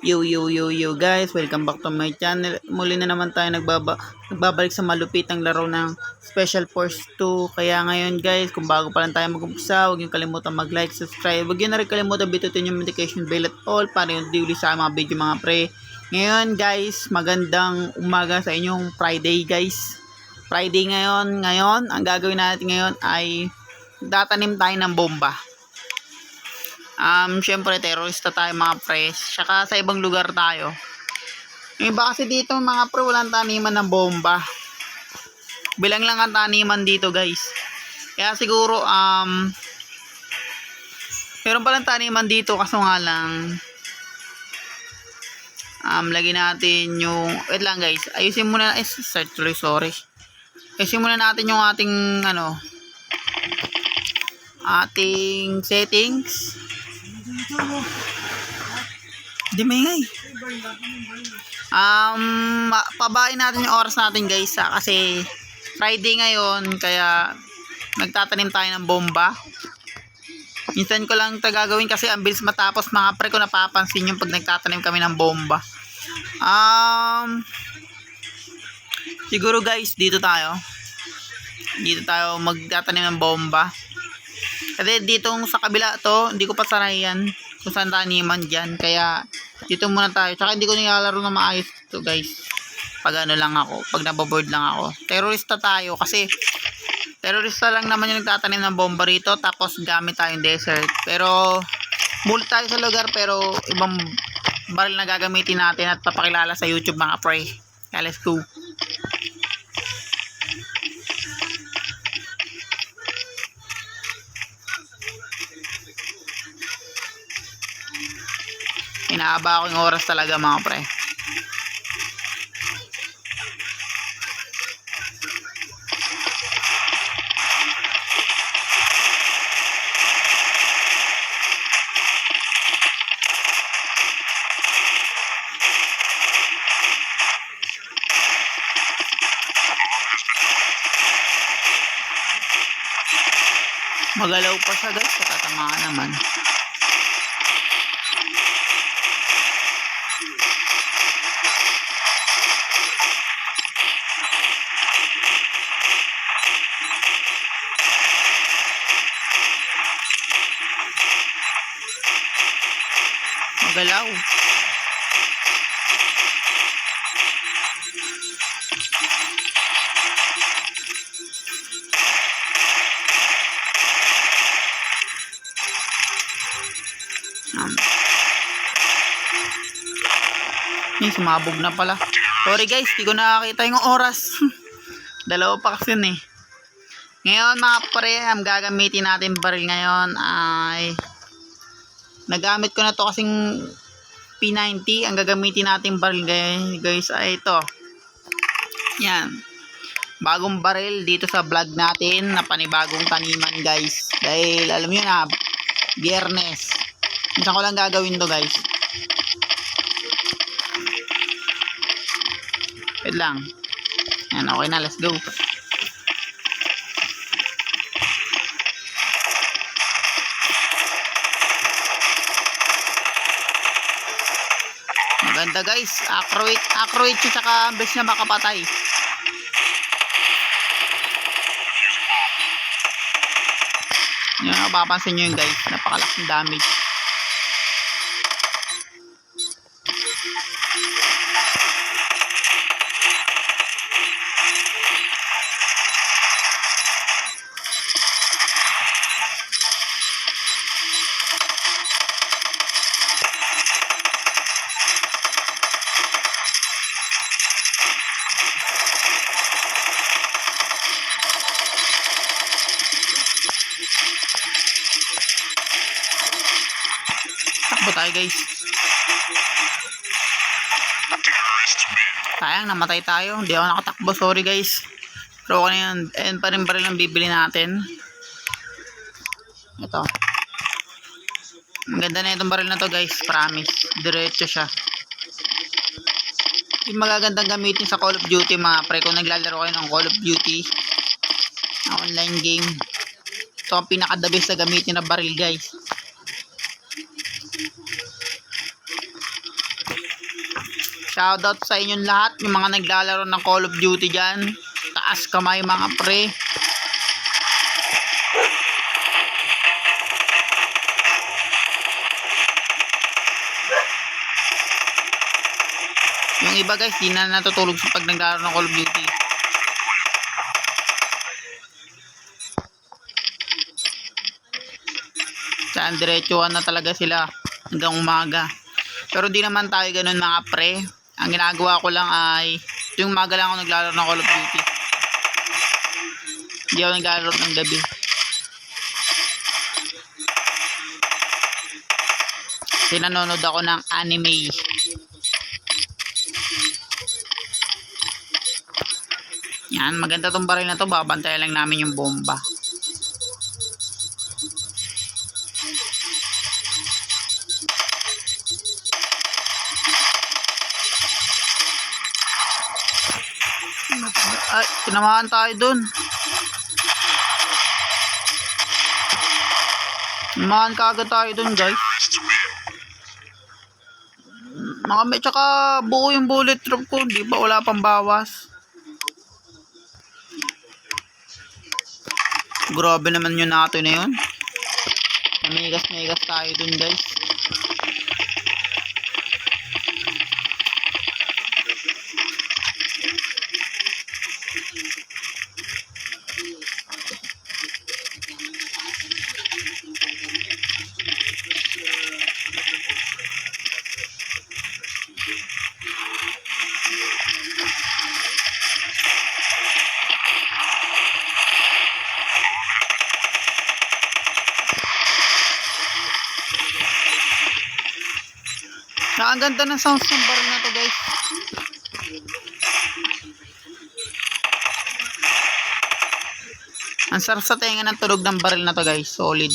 Yo guys, welcome back to my channel. Muli na naman tayo nagbabalik sa malupitang laro ng Special Force 2. Kaya ngayon guys, kung bago pa lang tayo mag-umpisa, huwag niyo kalimutan mag-like, subscribe. Huwag niyo na rin kalimutan bitutin yung notification bell at all para yung diuli sa mga video mga pre. Ngayon guys, magandang umaga sa inyong Friday guys. Friday ngayon, ang gagawin natin ngayon ay tatanim tayo ng bomba. Syempre terorista tayo mga pre, saka sa ibang lugar tayo. Yung iba kasi dito mga pre, walang taniman ng bomba. Bilang lang ang taniman dito guys. Kaya siguro meron palang taniman dito, kaso nga lang lagi natin yung, wait lang guys, ayusin muna, sorry. Ayusin muna natin yung ating ating settings. Di maingay. Pabain natin yung oras natin guys kasi Friday ngayon, kaya nagtatanim tayo ng bomba. Minsan ko lang ito gagawin kasi ang bilis matapos mga pre, ko napapansin yung pag nagtatanim kami ng bomba. Siguro guys, dito tayo magtatanim ng bomba. Kasi dito sa kabila to, hindi ko pa sanay yan kung saan taniman dyan. Kaya dito muna tayo. Tsaka hindi ko nilalaro na maayos to guys. Pag lang ako, pag naboboard lang ako. Terorista tayo kasi terorista lang naman yung nagtatanim ng bomba rito. Tapos gamit tayong desert. Pero muli tayo sa lugar, pero ibang baril na gagamitin natin at papakilala sa YouTube mga pre. Kaya let's go. Inaaba ako yung oras talaga mga pre. Magalaw pa siya guys, katatamaan naman. Magalaw. Sumabog na pala. Sorry guys, di ko nakakita yung oras. Dalawa pa kasi yun eh. Ngayon mga pre, ang gagamitin natin baril ngayon ay nagamit ko na to kasing P90. Ang gagamitin natin baril guys ay ito. Yan. Bagong baril dito sa vlog natin na panibagong taniman guys. Dahil alam nyo na, Biyernes. Minsan ko lang gagawin to guys. Wait lang. Yan, okay na, let's go. Maganda guys, accurate siya, saka ang best na makapatay. Yan, mapapansin nyo yun guys, napakalaking damage. Takbo tayo guys. Sayang, namatay tayo. Hindi ako nakatakbo, sorry guys. Pero okay na yun. Ayan pa rin baril ang bibili natin. Ito. Ang ganda na itong baril na to guys, promise. Diretso siya. Yung magagandang gamitin sa Call of Duty mga pre, kung naglalaro kayo ng Call of Duty na online game. Ito ang pinaka-the best na gamitin na baril guys. Shoutout sa inyong lahat, yung mga naglalaro ng Call of Duty dyan. Taas kamay mga pre. Yung iba guys, di na natutulog sa pag naglalaro ng Call of Duty. Saan diretsuhan na talaga sila hanggang umaga. Pero di naman tayo ganun mga pre. Ang ginagawa ko lang ay yung umaga lang ako naglalaro ng Call of Duty. Hindi ako naglalaro ng gabi. Kasi nanonood ako ng anime. Yan, maganda tong baril na to. Babantayan lang namin yung bomba. Ay, tinamaan tayo dun. Tinamaan kaagad tayo dun guys. Nakami, tsaka buo yung bullet drop ko. Di ba wala pang bawas? Grabe naman yung nato na yun. Namigas tayo dun guys. Ang ganda ng sounds ng baril na to guys. Ang sarap sa tenga ng tunog ng baril na to guys. Solid.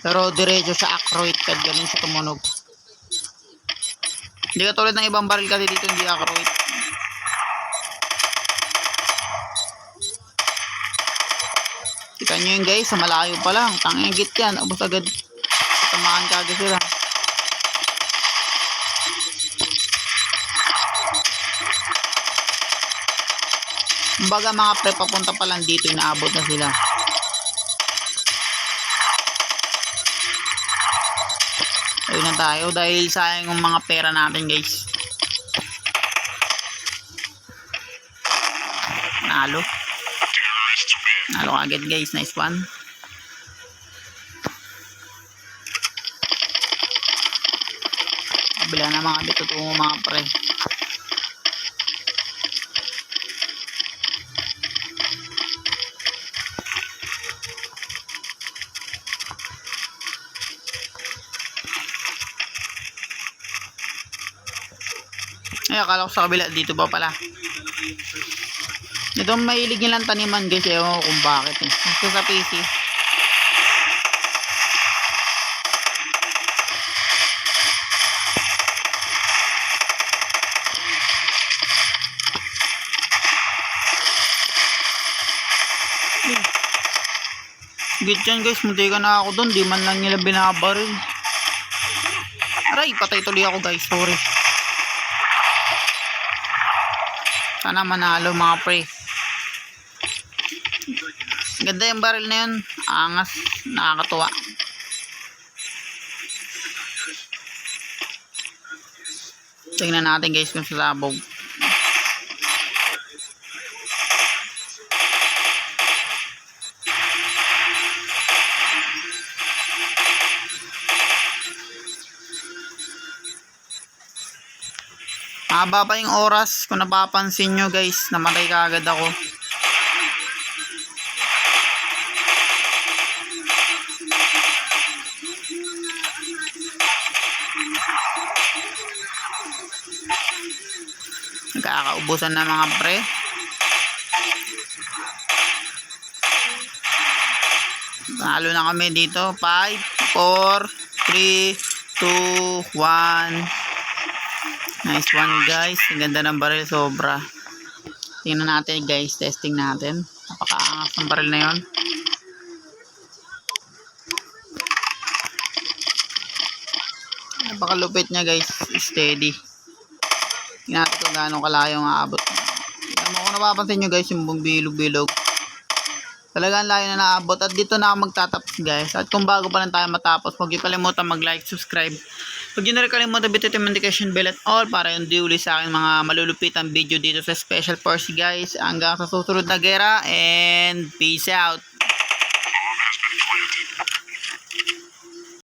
Pero diretso sa accurate kad galing sa tumunog. Hindi ka tulad ng ibang baril kasi dito hindi accurate. Kita nyo yun guys, sa malayo pa lang. Tangigit yan. Abos agad. Tamaan ka agad sila. Kumbaga mga pre, papunta pa lang dito, inaabot na sila. Ayun na tayo dahil sayang yung mga pera natin guys. Nalo agad guys, nice one. Kabila na mga bitutungo mga pre. Ay, akala ko sa kabila. Dito ba pala? Ito mahilig nilang taniman guys. Ewan ko kung bakit eh. Gusto sa PC. Git yan guys. Munti ka na ako dun. Di man lang nila binabaril. Aray, patay tuloy ako guys. Sorry. Sana manalo mga pre. Ganda yung baril na yun. Angas. Nakakatuwa. Tingnan natin guys kung sasabog. Haba pa yung oras. Kung napapansin nyo guys, namatay ka agad ako. Nagkakaubusan na mga pre. Talo na kami dito. 5, 4, 3, 2, 1. Nice one guys. Ang ganda ng baril, sobra. Tingnan natin guys. Testing natin. Napakaangas ng baril na yun. Napakalupit niya guys. Steady. Tingnan natin kung gaano kalayo ang aabot. Tingnan mo kung napapansin nyo guys, yung bilog-bilog. Talagang layo na naabot at dito na ako magtatapos guys. At kung bago pa lang tayo matapos, huwag niyo kalimutan mag-like, subscribe. Huwag niyo na rin kalimutan bitin yung notification bell at all para yung di uli sa akin mga malulupitang video dito sa Special Force guys. Hanggang sa susunod na gera and peace out.